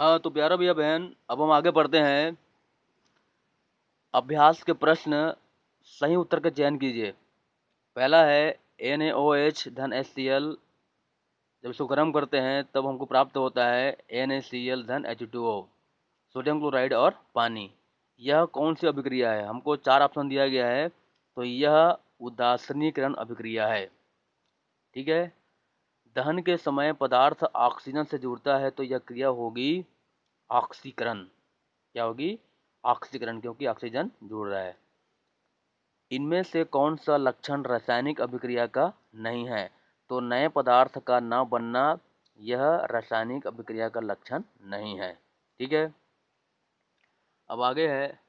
हाँ, तो प्यारा भैया बहन, अब हम आगे बढ़ते हैं। अभ्यास के प्रश्न, सही उत्तर का चयन कीजिए। पहला है NaOH धन HCl। जब इसको गर्म करते हैं तब हमको प्राप्त होता है NaCl धन H2O, सोडियम क्लोराइड और पानी। यह कौन सी अभिक्रिया है? हमको 4 ऑप्शन दिया गया है, तो यह उदासीनीकरण अभिक्रिया है। ठीक है। दहन के समय पदार्थ ऑक्सीजन से जुड़ता है तो यह क्रिया होगी ऑक्सीकरण। क्या होगी? ऑक्सीकरण, क्योंकि ऑक्सीजन जुड़ रहा है। इनमें से कौन सा लक्षण रासायनिक अभिक्रिया का नहीं है? तो नए पदार्थ का न बनना, यह रासायनिक अभिक्रिया का लक्षण नहीं है। ठीक है। अब आगे है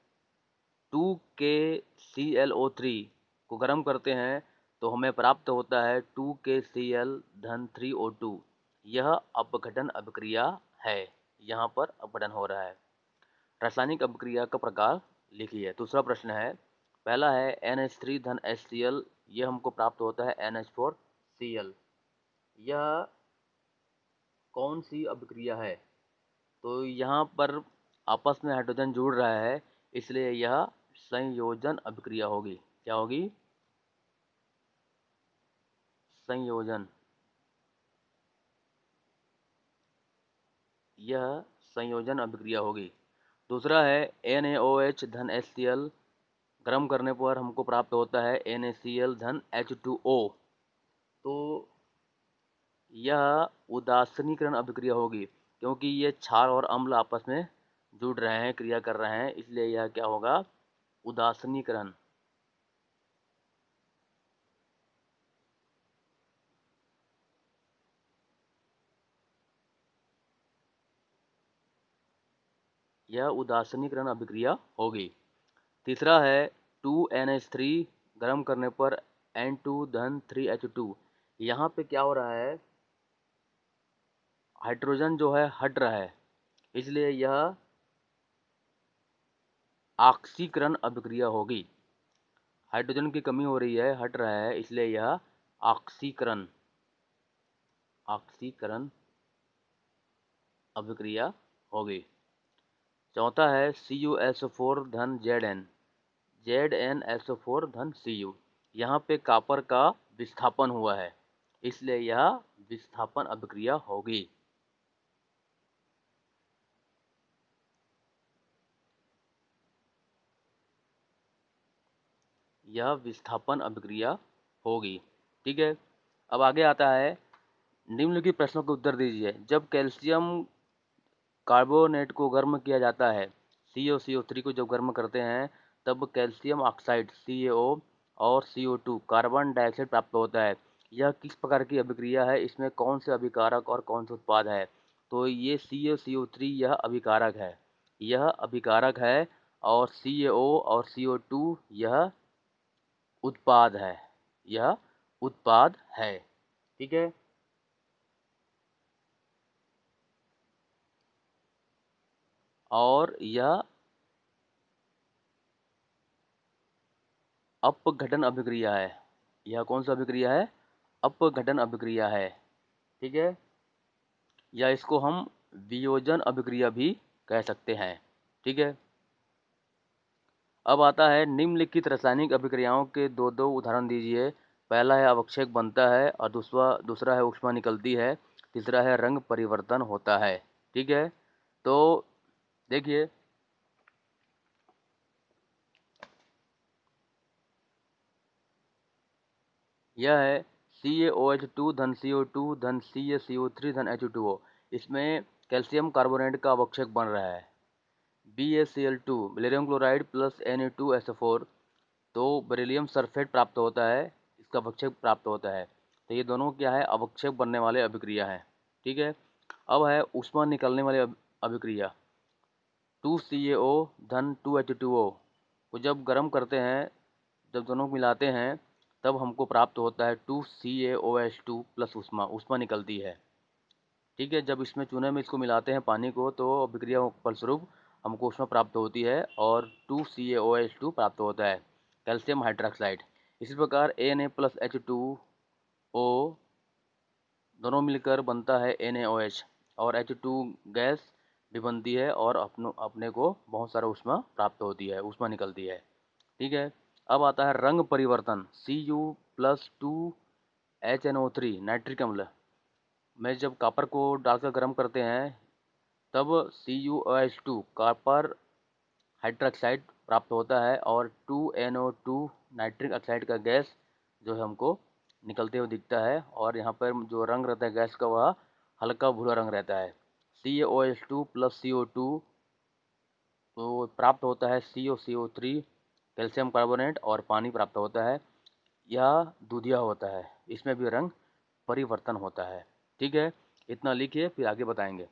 2KClO3 को गर्म करते हैं तो हमें प्राप्त होता है 2KCl धन 3O2। यह अपघटन अभिक्रिया है। यहाँ पर अपघटन हो रहा है। रासायनिक अभिक्रिया का प्रकार लिखिए। दूसरा प्रश्न है, पहला है NH3 धन HCl। यह हमको प्राप्त होता है NH4Cl। यह कौन सी अभिक्रिया है? तो यहाँ पर आपस में हाइड्रोजन जुड़ रहा है, इसलिए यह संयोजन अभिक्रिया होगी। क्या होगी? संयोजन। यह संयोजन अभिक्रिया होगी। दूसरा है NaOH धन HCl। गर्म करने पर हमको प्राप्त होता है NaCl धन H2O। तो यह उदासीनीकरण अभिक्रिया होगी, क्योंकि ये क्षार और अम्ल आपस में जुड़ रहे हैं, क्रिया कर रहे हैं, इसलिए यह क्या होगा? उदासीनीकरण। यह उदासीनीकरण अभिक्रिया होगी। तीसरा है 2NH3 गर्म करने पर N2 धन 3H2। यहाँ पे क्या हो रहा है? हाइड्रोजन जो है हट रहा है, इसलिए यह ऑक्सीकरण अभिक्रिया होगी। हाइड्रोजन की कमी हो रही है, हट रहा है, इसलिए यह ऑक्सीकरण ऑक्सीकरण अभिक्रिया होगी। चौथा है CuSO4 धन Zn। ZnSO4 धन Cu। यहाँ पे कॉपर का विस्थापन हुआ है, इसलिए यह विस्थापन अभिक्रिया होगी। यह विस्थापन अभिक्रिया होगी। ठीक है। अब आगे आता है, निम्नलिखित प्रश्नों के उत्तर दीजिए। जब कैल्शियम कार्बोनेट को गर्म किया जाता है, COCO3 को जब गर्म करते हैं, तब कैल्शियम ऑक्साइड CaO और CO2 कार्बन डाइऑक्साइड प्राप्त होता है। यह किस प्रकार की अभिक्रिया है? इसमें कौन से अभिकारक और कौन से उत्पाद है? तो ये COCO3 यह अभिकारक है। यह अभिकारक है, और CaO और CO2 यह उत्पाद है। यह उत्पाद है। ठीक है। और यह अपघटन अभिक्रिया है। यह कौन सा अभिक्रिया है? अपघटन अभिक्रिया है। ठीक है। या इसको हम वियोजन अभिक्रिया भी कह सकते हैं। ठीक है। अब आता है, निम्नलिखित रासायनिक अभिक्रियाओं के दो दो उदाहरण दीजिए। पहला है अवक्षेप बनता है, और दूसरा है ऊष्मा निकलती है। तीसरा है रंग परिवर्तन होता है। ठीक है। तो देखिए, यह है CaOH2 धन CO2 धन CaCO3 धन H2O। इसमें कैल्शियम कार्बोनेट का अवक्षेप बन रहा है। BaCl2 beryllium chloride plus Na2SO4, तो बेरिलियम सल्फेट प्राप्त होता है, इसका अवक्षेप प्राप्त होता है। तो ये दोनों क्या है? अवक्षेप बनने वाले अभिक्रिया है। ठीक है। अब है ऊष्मा निकलने वाली अभिक्रिया। 2CaO धन 2H2O को जब गर्म करते हैं, जब दोनों को मिलाते हैं, तब हमको प्राप्त होता है 2CaOH2 प्लस ऊष्मा। ऊष्मा निकलती है। ठीक है। जब इसमें चूने में इसको मिलाते हैं पानी को, तो अभिक्रिया फलस्वरूप हमको ऊष्मा प्राप्त होती है, और 2CaOH2 प्राप्त होता है, कैल्शियम हाइड्रोक्साइड। इसी प्रकार Na प्लस H2O दोनों मिलकर बनता है NaOH, और H2 गैस भी बनती है और अपने को बहुत सारा ऊष्मा प्राप्त होती है, ऊष्मा निकलती है। ठीक है। अब आता है रंग परिवर्तन। Cu+2HNO3 नाइट्रिक अम्ल में जब कॉपर को डालकर गर्म करते हैं तब CuOH2 कॉपर हाइड्रोक्साइड प्राप्त होता है और 2NO2 नाइट्रिक ऑक्साइड का गैस जो है हमको निकलते हुए दिखता है। और यहाँ पर जो रंग रहता है गैस का वह हल्का भूरा रंग रहता है। CaOH2 प्लस CO2 तो प्राप्त होता है COCO3 कैल्शियम कार्बोनेट और पानी प्राप्त होता है। यह दूधिया होता है, इसमें भी रंग परिवर्तन होता है। ठीक है, इतना लिखिए फिर आगे बताएंगे।